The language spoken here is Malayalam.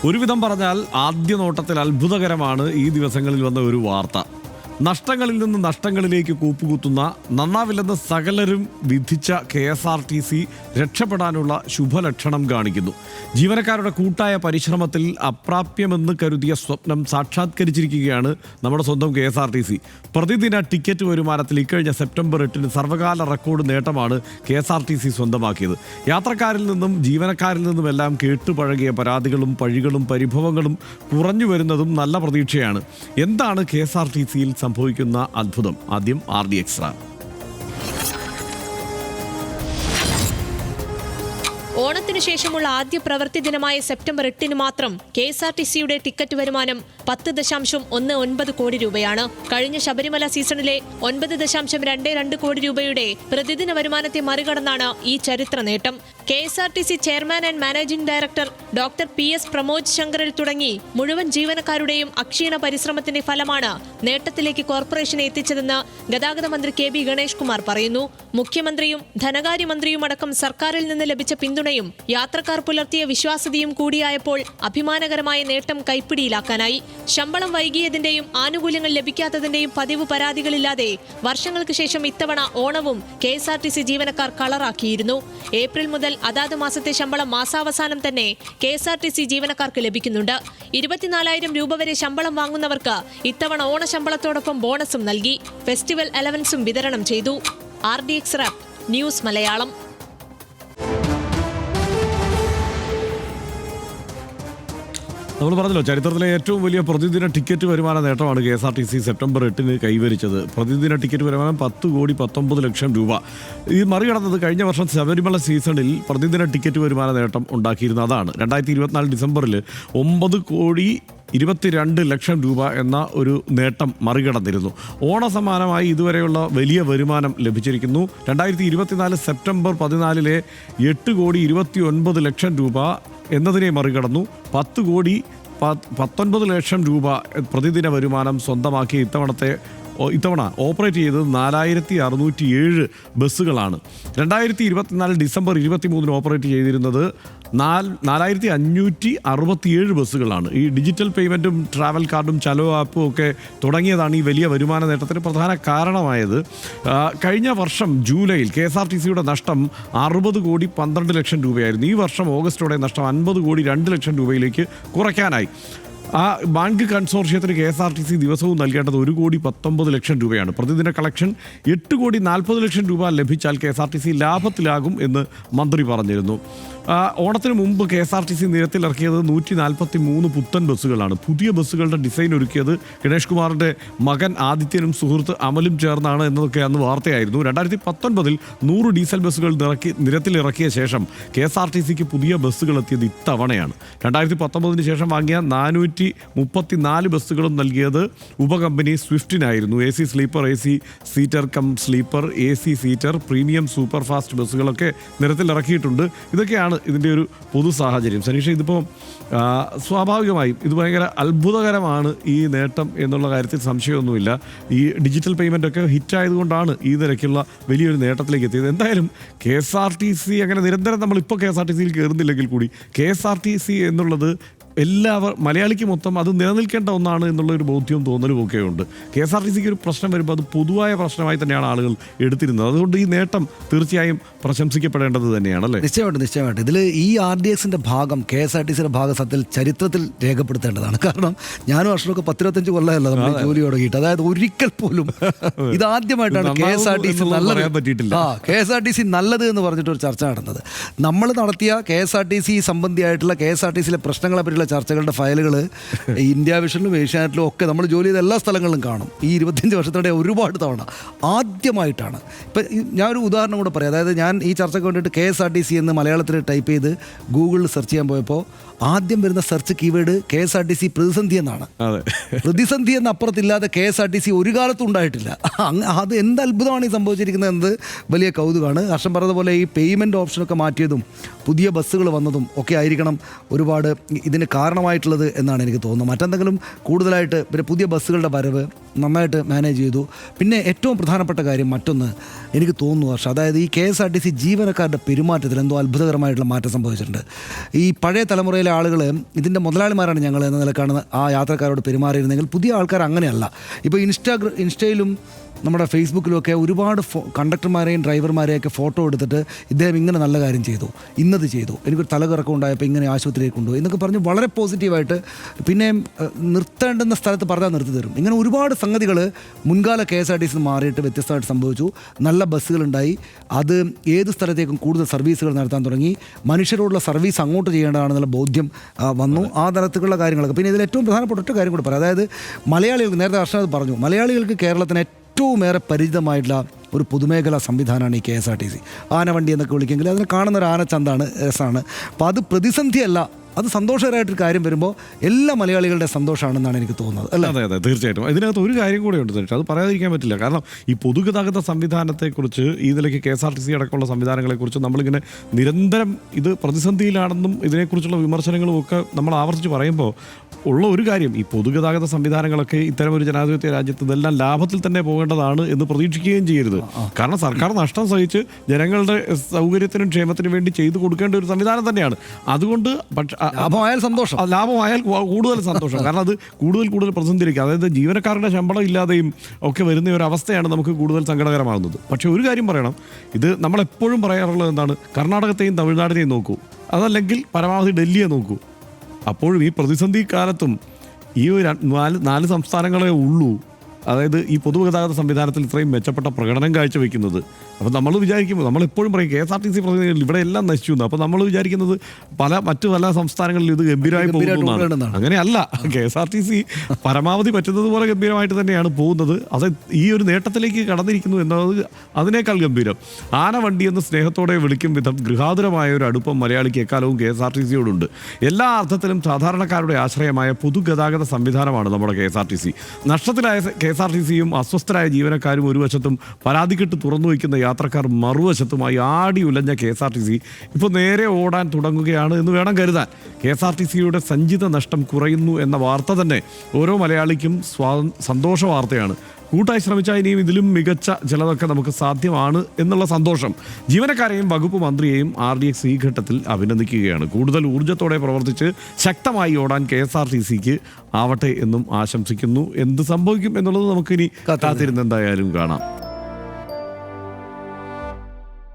ഒരുവിധം പറഞ്ഞാൽ ആദ്യ നോട്ടത്തിൽ അത്ഭുതകരമാണ് ഈ ദിവസങ്ങളിൽ വന്ന ഒരു വാർത്ത. നഷ്ടങ്ങളിൽ നിന്ന് നഷ്ടങ്ങളിലേക്ക് കൂപ്പുകുത്തുന്ന, നന്നാവില്ലെന്ന് സകലരും വിധിച്ച KSRTC രക്ഷപ്പെടാനുള്ള ശുഭലക്ഷണം കാണിക്കുന്നു. ജീവനക്കാരുടെ കൂട്ടായ പരിശ്രമത്തിൽ അപ്രാപ്യമെന്ന് കരുതിയ സ്വപ്നം സാക്ഷാത്കരിച്ചിരിക്കുകയാണ് നമ്മുടെ സ്വന്തം KSRTC. പ്രതിദിന ടിക്കറ്റ് വരുമാനത്തിൽ ഇക്കഴിഞ്ഞ സെപ്റ്റംബർ 8 സർവകാല റെക്കോർഡ് നേട്ടമാണ് KSRTC സ്വന്തമാക്കിയത്. യാത്രക്കാരിൽ നിന്നും ജീവനക്കാരിൽ നിന്നുമെല്ലാം കേട്ടുപഴകിയ പരാതികളും പഴികളും പരിഭവങ്ങളും കുറഞ്ഞു വരുന്നതും നല്ല പ്രതീക്ഷയാണ്. എന്താണ് KSRTCയിൽ സംഭവിക്കുന്ന അത്ഭുതം? ആദ്യം RD Extra. ഓണത്തിനു ശേഷമുള്ള ആദ്യ പ്രവൃത്തി ദിനമായ സെപ്റ്റംബർ 8 മാത്രം KSRTCയുടെ ടിക്കറ്റ് വരുമാനം 10.19 കോടി രൂപയാണ്. കഴിഞ്ഞ ശബരിമല സീസണിലെ 9.22 കോടി രൂപയുടെ പ്രതിദിന വരുമാനത്തെ മറികടന്നാണ് ഈ ചരിത്ര നേട്ടം. KSRTC chairman and managing director doctor PS Pramod ശങ്കറിൽ തുടങ്ങി മുഴുവൻ ജീവനക്കാരുടെയും അക്ഷീണ പരിശ്രമത്തിന്റെ ഫലമാണ് നേട്ടത്തിലേക്ക് കോർപ്പറേഷനെ എത്തിച്ചതെന്ന് ഗതാഗത മന്ത്രി KB ഗണേഷ് കുമാർ പറയുന്നു. മുഖ്യമന്ത്രിയും ധനകാര്യമന്ത്രിയും അടക്കം സർക്കാരിൽ നിന്ന് ലഭിച്ച പിന്തുണയും യാത്രക്കാർ പുലർത്തിയ വിശ്വാസ്യതയും കൂടിയായപ്പോൾ അഭിമാനകരമായ നേട്ടം കൈപ്പിടിയിലാക്കാനായി. ശമ്പളം വൈകിയതിന്റെയും ആനുകൂല്യങ്ങൾ ലഭിക്കാത്തതിന്റെയും പതിവ് പരാതികളില്ലാതെ വർഷങ്ങൾക്ക് ശേഷം ഇത്തവണ ഓണവും KSRTC ജീവനക്കാർ കളറാക്കിയിരുന്നു. ഏപ്രിൽ മുതൽ അതാത് മാസത്തെ ശമ്പളം മാസാവസാനം തന്നെ KSRTC ജീവനക്കാർക്ക് ലഭിക്കുന്നുണ്ട്. 24,000 രൂപ വരെ ശമ്പളം വാങ്ങുന്നവർക്ക് ഇത്തവണ ഓണശമ്പളത്തോടൊപ്പം ബോണസും നൽകി. ഫെസ്റ്റിവൽ അലവൻസും വിതരണം ചെയ്തു. RD Extra news Malayalam. നമ്മൾ പറഞ്ഞല്ലോ, ചരിത്രത്തിലെ ഏറ്റവും വലിയ പ്രതിദിന ടിക്കറ്റ് വരുമാന നേട്ടമാണ് KSRTC സെപ്റ്റംബർ 8 കൈവരിച്ചത്. പ്രതിദിന ടിക്കറ്റ് വരുമാനം 10,19,00,000 രൂപ. ഈ മറികടന്നത് കഴിഞ്ഞ വർഷം ശബരിമല സീസണിൽ പ്രതിദിന ടിക്കറ്റ് വരുമാന നേട്ടം ഉണ്ടാക്കിയിരുന്ന അതാണ്. 2024 ഡിസംബറിൽ 9,22,00,000 രൂപ എന്ന ഒരു നേട്ടം മറികടന്നിരുന്നു. ഓണസമാനമായി ഇതുവരെയുള്ള വലിയ വരുമാനം ലഭിച്ചിരിക്കുന്നു. 2024 സെപ്റ്റംബർ 14 8,29,00,000 രൂപ എന്നതിനെ മറികടന്നു. 10,19,00,000 രൂപ പ്രതിദിന വരുമാനം സ്വന്തമാക്കിയ ഇത്തവണ ഓപ്പറേറ്റ് ചെയ്തത് 4,607 ബസ്സുകളാണ്. 2024 ഡിസംബർ 23 ഓപ്പറേറ്റ് ചെയ്തിരുന്നത് 4,567 ബസ്സുകളാണ്. ഈ ഡിജിറ്റൽ പേയ്മെൻറ്റും ട്രാവൽ കാർഡും ചലോ ആപ്പും ഒക്കെ തുടങ്ങിയതാണ് ഈ വലിയ വരുമാന നേട്ടത്തിന് പ്രധാന കാരണമായത്. കഴിഞ്ഞ വർഷം ജൂലൈയിൽ KSRTCയുടെ നഷ്ടം 60,12,00,000 രൂപയായിരുന്നു. ഈ വർഷം ഓഗസ്റ്റോടെ നഷ്ടം 50,02,00,000 രൂപയിലേക്ക് കുറയ്ക്കാനായി. ആ ബാങ്ക് കൺസോർഷ്യത്തിന് KSRTC ദിവസവും നൽകേണ്ടത് 1,19,00,000 രൂപയാണ്. പ്രതിദിന കളക്ഷൻ 8,40,00,000 രൂപ ലഭിച്ചാൽ KSRTC ലാഭത്തിലാകും എന്ന് മന്ത്രി പറഞ്ഞിരുന്നു. ഓണത്തിന് മുമ്പ് KSRTC നിരത്തിലിറക്കിയത് 143 പുത്തൻ ബസ്സുകളാണ്. പുതിയ ബസ്സുകളുടെ ഡിസൈൻ ഒരുക്കിയത് ഗണേഷ് കുമാറിൻ്റെ മകൻ ആദിത്യനും സുഹൃത്ത് അമലും ചേർന്നാണ് എന്നതൊക്കെ അന്ന് വാർത്തയായിരുന്നു. 2019 100 ഡീസൽ ബസ്സുകൾ നിരത്തിലിറക്കിയ ശേഷം KSRTCക്ക് പുതിയ ബസ്സുകൾ എത്തിയത് ഇത്തവണയാണ്. 2019 ശേഷം വാങ്ങിയ 434 ബസ്സുകളും നൽകിയത് ഉപകമ്പനി സ്വിഫ്റ്റിനായിരുന്നു. AC sleeper, AC seater cum sleeper, AC seater, premium super fast ബസ്സുകളൊക്കെ നിരത്തിലിറക്കിയിട്ടുണ്ട്. ഇതൊക്കെയാണ് ഇതിൻ്റെ ഒരു പൊതു സാഹചര്യം. സനീഷ, ഇതിപ്പോൾ സ്വാഭാവികമായും ഇത് ഭയങ്കര അത്ഭുതകരമാണ് ഈ നേട്ടം എന്നുള്ള കാര്യത്തിൽ സംശയമൊന്നുമില്ല. ഈ ഡിജിറ്റൽ പേയ്മെൻ്റൊക്കെ ഹിറ്റായതുകൊണ്ടാണ് ഈ നിരക്കുള്ള വലിയൊരു നേട്ടത്തിലേക്ക് എത്തിയത്. എന്തായാലും KSRTC അങ്ങനെ നിരന്തരം നമ്മളിപ്പോൾ KSRTCയിൽ കയറുന്നില്ലെങ്കിൽ കൂടി KSRTC എന്നുള്ളത് മലയാളിക്ക് മൊത്തം അത് നിലനിൽക്കേണ്ട ഒന്നാണ് എന്നുള്ളൊരു ബോധ്യവും തോന്നലും ഒക്കെ ഉണ്ട്. KSRTCക്ക് ഒരു പ്രശ്നം വരുമ്പോൾ അത് പൊതുവായ പ്രശ്നമായി തന്നെയാണ് ആളുകൾ എടുത്തിരുന്നത്. അതുകൊണ്ട് ഈ നേട്ടം തീർച്ചയായും പ്രശംസിക്കപ്പെടേണ്ടത് തന്നെയാണല്ലേ? നിശ്ചയമായിട്ടും ഇതിൽ ഈ RDXന്റെ ഭാഗം, KSRTCയുടെ ഭാഗം സത്യത്തിൽ ചരിത്രത്തിൽ രേഖപ്പെടുത്തേണ്ടതാണ്. കാരണം ഞാനും അക്ഷരമൊക്കെ 10-25 കൊല്ലമല്ല നമ്മൾ ജോലി തുടങ്ങിയിട്ട്. അതായത് ഒരിക്കൽ പോലും ഇതാദ്യമായിട്ടാണ് KSRTC നല്ലത് എന്ന് പറഞ്ഞിട്ടൊരു ചർച്ച നടന്നത്. നമ്മൾ നടത്തിയ KSRTC സംബന്ധിയായിട്ടുള്ള KSRTCയിലെ പ്രശ്നങ്ങളെ പറ്റിയുള്ള ചർച്ചകളുടെ ഫയലുകൾ ഇന്ത്യ വിഷനിലും ഏഷ്യാനെറ്റിലും ഒക്കെ നമ്മൾ ജോലി ചെയ്ത എല്ലാ സ്ഥലങ്ങളിലും കാണും. ഈ 25 വർഷത്തിനിടെ ഒരുപാട് തവണ ആദ്യമായിട്ടാണ്. ഇപ്പം ഞാനൊരു ഉദാഹരണം കൂടെ പറയാം. അതായത് ഞാൻ ഈ ചർച്ചയ്ക്ക് വേണ്ടിയിട്ട് KSRTC എന്ന് മലയാളത്തിൽ ടൈപ്പ് ചെയ്ത് ഗൂഗിളിൽ സെർച്ച് ചെയ്യാൻ പോയപ്പോൾ ആദ്യം വരുന്ന സെർച്ച് കീവേഡ് KSRTC പ്രതിസന്ധി എന്നാണ്. പ്രതിസന്ധി എന്ന അപ്പുറത്തില്ലാതെ KSRTC ഒരു കാലത്തും ഉണ്ടായിട്ടില്ല. അത് എന്ത് അത്ഭുതമാണ് ഈ സംഭവിച്ചിരിക്കുന്നത് എന്നത് വലിയ കൗതുകമാണ്. ഹർഷൻ പറഞ്ഞതുപോലെ ഈ പേയ്മെൻറ്റ് ഓപ്ഷനൊക്കെ മാറ്റിയതും പുതിയ ബസ്സുകൾ വന്നതും ഒക്കെ ആയിരിക്കണം ഒരുപാട് ഇതിന് കാരണമായിട്ടുള്ളത് എന്നാണ് എനിക്ക് തോന്നുന്നത്. മറ്റെന്തെങ്കിലും കൂടുതലായിട്ട് പിന്നെ പുതിയ ബസ്സുകളുടെ വരവ് നന്നായിട്ട് മാനേജ് ചെയ്തു. പിന്നെ ഏറ്റവും പ്രധാനപ്പെട്ട കാര്യം മറ്റൊന്ന് എനിക്ക് തോന്നുന്നു വർഷം, അതായത് ഈ KSRTC ജീവനക്കാരുടെ പെരുമാറ്റത്തിൽ എന്തോ അത്ഭുതകരമായിട്ടുള്ള മാറ്റം സംഭവിച്ചിട്ടുണ്ട്. ഈ പഴയ തലമുറയിലെ ആളുകൾ ഇതിൻ്റെ മുതലാളിമാരാണ് ഞങ്ങൾ എന്ന നിലക്കാണ് ആ യാത്രക്കാരോട് പെരുമാറിയിരുന്നെങ്കിൽ പുതിയ ആൾക്കാർ അങ്ങനെയല്ല. ഇപ്പോൾ ഇൻസ്റ്റയിലും നമ്മുടെ ഫേസ്ബുക്കിലുമൊക്കെ ഒരുപാട് കണ്ടക്ടർമാരെയും ഡ്രൈവർമാരെയൊക്കെ ഫോട്ടോ എടുത്തിട്ട് ഇദ്ദേഹം ഇങ്ങനെ നല്ല കാര്യം ചെയ്തു, ഇന്നത് ചെയ്തു, എനിക്കൊരു തലകറക്കം ഉണ്ടായപ്പോൾ ഇങ്ങനെ ആശുപത്രിയിലേക്ക് കൊണ്ടുപോയി എന്നൊക്കെ പറഞ്ഞ് വളരെ പോസിറ്റീവായിട്ട് പിന്നെ നിർത്തേണ്ടുന്ന സ്ഥലത്ത് പറഞ്ഞാൽ നിർത്തി തരും. ഇങ്ങനെ ഒരുപാട് സംഗതികൾ മുൻകാല KSRTC മാറിയിട്ട് വ്യത്യസ്തമായിട്ട് സംഭവിച്ചു. നല്ല ബസ്സുകളുണ്ടായി, അത് ഏത് സ്ഥലത്തേക്കും കൂടുതൽ സർവീസുകൾ നടത്താൻ തുടങ്ങി, മനുഷ്യരോടുള്ള സർവീസ് അങ്ങോട്ട് ചെയ്യേണ്ടതാണെന്നുള്ള ബോധ്യം വന്നു. ആ തരത്തിലുള്ള കാര്യങ്ങളൊക്കെ. പിന്നെ ഇതിൽ ഏറ്റവും പ്രധാനപ്പെട്ട ഒറ്റ കാര്യം കൂടെ പറയാം, അതായത് മലയാളികൾക്ക്, നേരത്തെ അർഷാദ് പറഞ്ഞു, മലയാളികൾക്ക് കേരളത്തിന് ഏറ്റവും ഏറെ പരിചിതമായിട്ടുള്ള ഒരു പൊതുമേഖലാ സംവിധാനമാണ് ഈ KSRTC. ആനവണ്ടി എന്നൊക്കെ വിളിക്കുമെങ്കിൽ അതിനെ കാണുന്ന ഒരു ആനച്ചന്താണ്, രസമാണ്. അപ്പോൾ അത് പ്രതിസന്ധിയല്ല, അത് സന്തോഷകരമായിട്ടൊരു കാര്യം വരുമ്പോൾ എല്ലാ മലയാളികളുടെ സന്തോഷമാണെന്നാണ് എനിക്ക് തോന്നുന്നത്, അല്ല? അതെ, തീർച്ചയായിട്ടും. ഇതിനകത്ത് ഒരു കാര്യം കൂടെ ഉണ്ട്, അത് പറയാതിരിക്കാൻ പറ്റില്ല. കാരണം ഈ പൊതുഗതാഗത സംവിധാനത്തെക്കുറിച്ച്, ഈ നിലയ്ക്ക് KSRTC അടക്കമുള്ള സംവിധാനങ്ങളെക്കുറിച്ച് നമ്മളിങ്ങനെ നിരന്തരം ഇത് പ്രതിസന്ധിയിലാണെന്നും ഇതിനെക്കുറിച്ചുള്ള വിമർശനങ്ങളും ഒക്കെ നമ്മൾ ആവർത്തിച്ച് പറയുമ്പോൾ ഉള്ള ഒരു കാര്യം, ഈ പൊതുഗതാഗത സംവിധാനങ്ങളൊക്കെ ഇത്തരം ഒരു ജനാധിപത്യ രാജ്യത്ത് ഇതെല്ലാം ലാഭത്തിൽ തന്നെ പോകേണ്ടതാണ് എന്ന് പ്രതീക്ഷിക്കുകയും ചെയ്യരുത്. കാരണം സർക്കാർ നഷ്ടം സഹിച്ച് ജനങ്ങളുടെ സൗകര്യത്തിനും ക്ഷേമത്തിനും വേണ്ടി ചെയ്തു കൊടുക്കേണ്ട ഒരു സംവിധാനം തന്നെയാണ്. അതുകൊണ്ട് ലാഭമായാൽ സന്തോഷം, ലാഭമായാൽ കൂടുതൽ സന്തോഷം. കാരണം അത് കൂടുതൽ പ്രതിസന്ധിയിലേക്ക്, അതായത് ജീവനക്കാരുടെ ശമ്പളം ഇല്ലാതെയും ഒക്കെ വരുന്ന ഒരു അവസ്ഥയാണ് നമുക്ക് കൂടുതൽ സങ്കടകരമാകുന്നത്. പക്ഷേ ഒരു കാര്യം പറയണം, ഇത് നമ്മളെപ്പോഴും പറയാറുള്ളത് എന്താണ്, കർണാടകത്തെയും തമിഴ്നാടിനെയും നോക്കൂ, അതല്ലെങ്കിൽ പരമാവധി ഡൽഹിയെ നോക്കൂ. അപ്പോഴും ഈ പ്രതിസന്ധി കാലത്തും ഈ നാല് സംസ്ഥാനങ്ങളെ ഉള്ളൂ, അതായത് ഈ പൊതുഗതാഗത സംവിധാനത്തിൽ ഇത്രയും മെച്ചപ്പെട്ട പ്രകടനം കാഴ്ചവെക്കുന്നത്. അപ്പോൾ നമ്മൾ വിചാരിക്കുമ്പോൾ, നമ്മളെപ്പോഴും പറയും KSRTC പ്രതിനിധികൾ ഇവിടെ എല്ലാം നശിച്ചു എന്ന്. അപ്പോൾ നമ്മൾ വിചാരിക്കുന്നത് മറ്റു പല സംസ്ഥാനങ്ങളിലും ഇത് ഗംഭീരമായി പോകുന്നതാണ്. അങ്ങനെയല്ല, KSRTC പരമാവധി പറ്റുന്നത് പോലെ ഗംഭീരമായിട്ട് തന്നെയാണ് പോകുന്നത്. അത് ഈ ഒരു നേട്ടത്തിലേക്ക് കടന്നിരിക്കുന്നു എന്നത് അതിനേക്കാൾ ഗംഭീരം. ആനവണ്ടി എന്ന് സ്നേഹത്തോടെ വിളിക്കും വിധം ഗൃഹാതുരമായ ഒരു അടുപ്പം മലയാളിക്ക് എക്കാലവും KSRTCയോടുണ്ട്. എല്ലാ അർത്ഥത്തിലും സാധാരണക്കാരുടെ ആശ്രയമായ പൊതുഗതാഗത സംവിധാനമാണ് നമ്മുടെ KSRTC. നഷ്ടത്തിലായ KSRTCയും അസ്വസ്ഥരായ ജീവനക്കാരും ഒരു വശത്തും പരാതിക്കെട്ട് തുറന്നു വയ്ക്കുന്ന യാത്രക്കാർ മറുവശത്തുമായി ആടി ഉലഞ്ഞ KSRTC ഇപ്പോൾ നേരെ ഓടാൻ തുടങ്ങുകയാണ് എന്ന് വേണം കരുതാൻ. KSRTCയുടെ സഞ്ചിത നഷ്ടം കുറയുന്നു എന്ന വാർത്ത തന്നെ ഓരോ മലയാളിക്കും സന്തോഷ വാർത്തയാണ്. കൂട്ടായി ശ്രമിച്ചാൽ ഇനിയും ഇതിലും മികച്ച ചിലതൊക്കെ നമുക്ക് സാധ്യമാണ് എന്നുള്ള സന്തോഷം ജീവനക്കാരെയും വകുപ്പ് മന്ത്രിയെയും RDX ഈ ഘട്ടത്തിൽ അഭിനന്ദിക്കുകയാണ്. കൂടുതൽ ഊർജ്ജത്തോടെ പ്രവർത്തിച്ച് ശക്തമായി ഓടാൻ KSRTCക്ക് ആവട്ടെ എന്നും ആശംസിക്കുന്നു. എന്ത് സംഭവിക്കും എന്നുള്ളത് നമുക്കിനി കാത്തിരുന്ന് എന്തായാലും കാണാം.